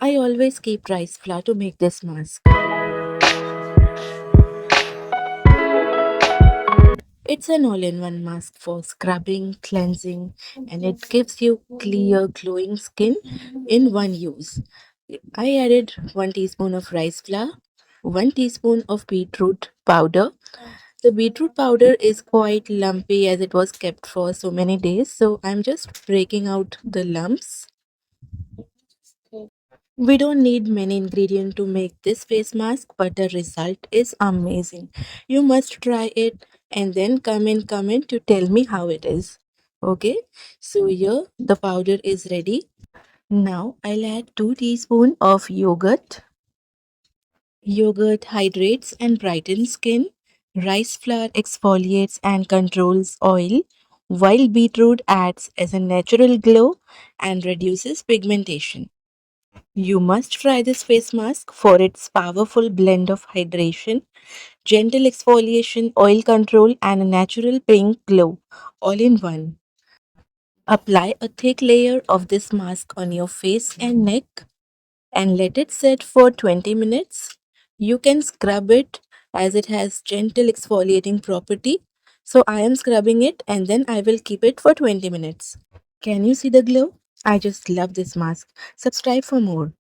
I always keep rice flour to make this mask. It's an all-in-one mask for scrubbing, cleansing, and it gives you clear, glowing skin in one use. I added 1 teaspoon of rice flour, 1 teaspoon of beetroot powder. The beetroot powder is quite lumpy as it was kept for so many days, so I'm just breaking out the lumps. We don't need many ingredients to make this face mask, but the result is amazing. You must try it and then comment to tell me how it is. Okay, so here the powder is ready. Now I'll add 2 teaspoons of yogurt. Yogurt hydrates and brightens skin. Rice flour exfoliates and controls oil, while beetroot adds as a natural glow and reduces pigmentation. You must try this face mask for its powerful blend of hydration, gentle exfoliation, oil control, and a natural pink glow all in one. Apply a thick layer of this mask on your face and neck and let it sit for 20 minutes. You can scrub it as it has gentle exfoliating property. So I am scrubbing it and then I will keep it for 20 minutes. Can you see the glow? I just love this mask. Subscribe for more.